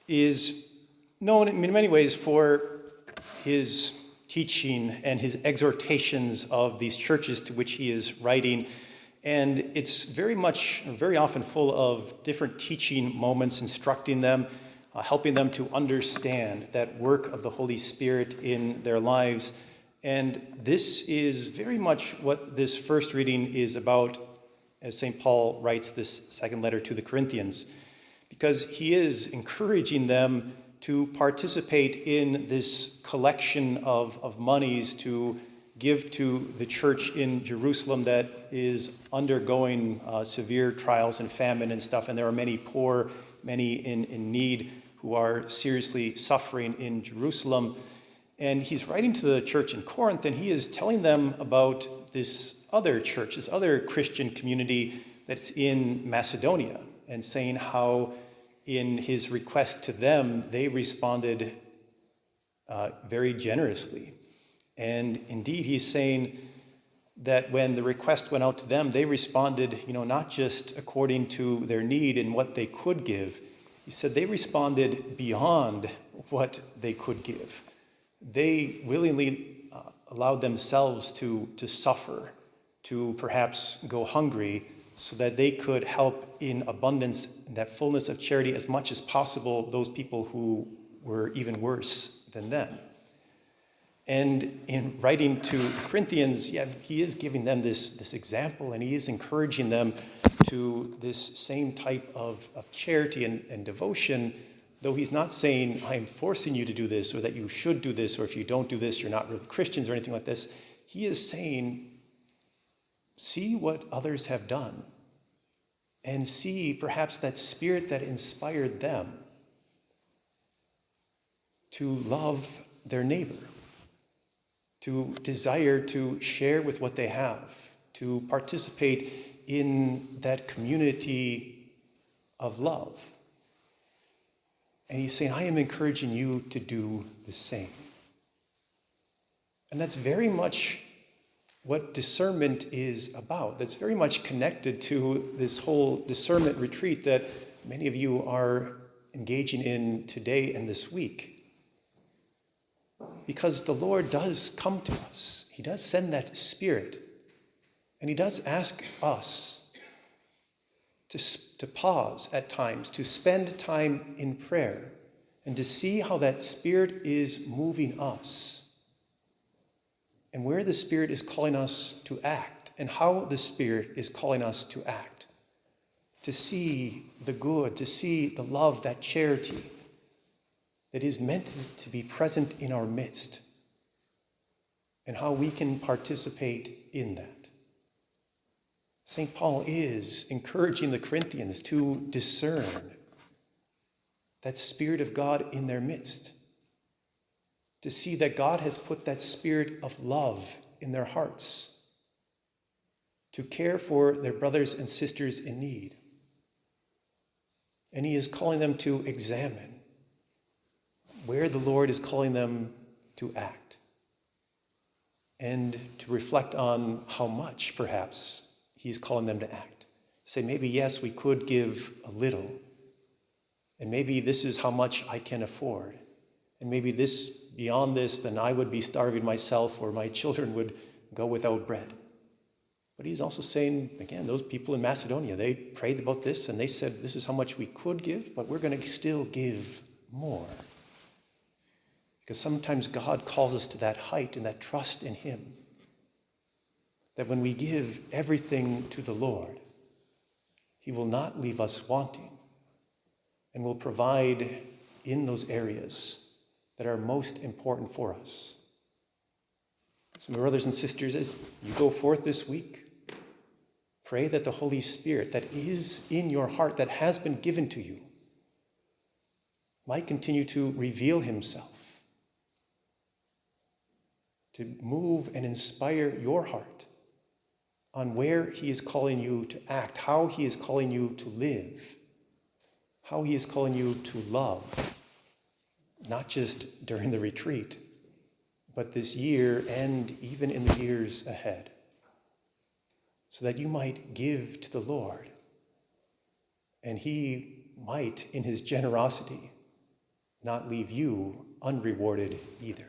is known in many ways for his teaching and his exhortations of these churches to which he is writing. And it's very often full of different teaching moments, instructing them, helping them to understand that work of the Holy Spirit in their lives. And this is very much what this first reading is about, as St. Paul writes this second letter to the Corinthians, because he is encouraging them to participate in this collection of monies to give to the church in Jerusalem that is undergoing severe trials and famine and stuff. And there are many poor, many in need who are seriously suffering in Jerusalem. And he's writing to the church in Corinth, and he is telling them about this other church, this other Christian community that's in Macedonia, and saying how in his request to them, they responded very generously. And indeed, he's saying that when the request went out to them, they responded, not just according to their need and what they could give. He said they responded beyond what they could give. They willingly allowed themselves to suffer, to perhaps go hungry, so that they could help in abundance, in that fullness of charity, as much as possible, those people who were even worse than them. And in writing to the Corinthians, he is giving them this example, and he is encouraging them to this same type of charity and devotion, though he's not saying, I'm forcing you to do this, or that you should do this, or if you don't do this, you're not really Christians, or anything like this. He is saying, see what others have done, and see perhaps that spirit that inspired them to love their neighbor, to desire to share with what they have, to participate in that community of love. And he's saying, I am encouraging you to do the same. And that's very much what discernment is about. That's very much connected to this whole discernment retreat that many of you are engaging in today and this week. Because the Lord does come to us. He does send that Spirit. And he does ask us to pause at times, to spend time in prayer, and to see how that Spirit is moving us, and where the Spirit is calling us to act, and how the Spirit is calling us to act, to see the good, to see the love, that charity that is meant to be present in our midst, and how we can participate in that. St. Paul is encouraging the Corinthians to discern that Spirit of God in their midst, to see that God has put that spirit of love in their hearts, to care for their brothers and sisters in need. And he is calling them to examine where the Lord is calling them to act, and to reflect on how much, perhaps, he's calling them to act. Say, maybe, yes, we could give a little, and maybe this is how much I can afford, and maybe beyond this, then I would be starving myself, or my children would go without bread. But he's also saying, again, those people in Macedonia, they prayed about this, and they said, this is how much we could give, but we're going to still give more. Because sometimes God calls us to that height and that trust in him, that when we give everything to the Lord, he will not leave us wanting, and will provide in those areas that are most important for us. So my brothers and sisters, as you go forth this week, pray that the Holy Spirit that is in your heart, that has been given to you, might continue to reveal himself, to move and inspire your heart on where he is calling you to act, how he is calling you to live, how he is calling you to love, not just during the retreat, but this year and even in the years ahead, so that you might give to the Lord, and he might, in his generosity, not leave you unrewarded either.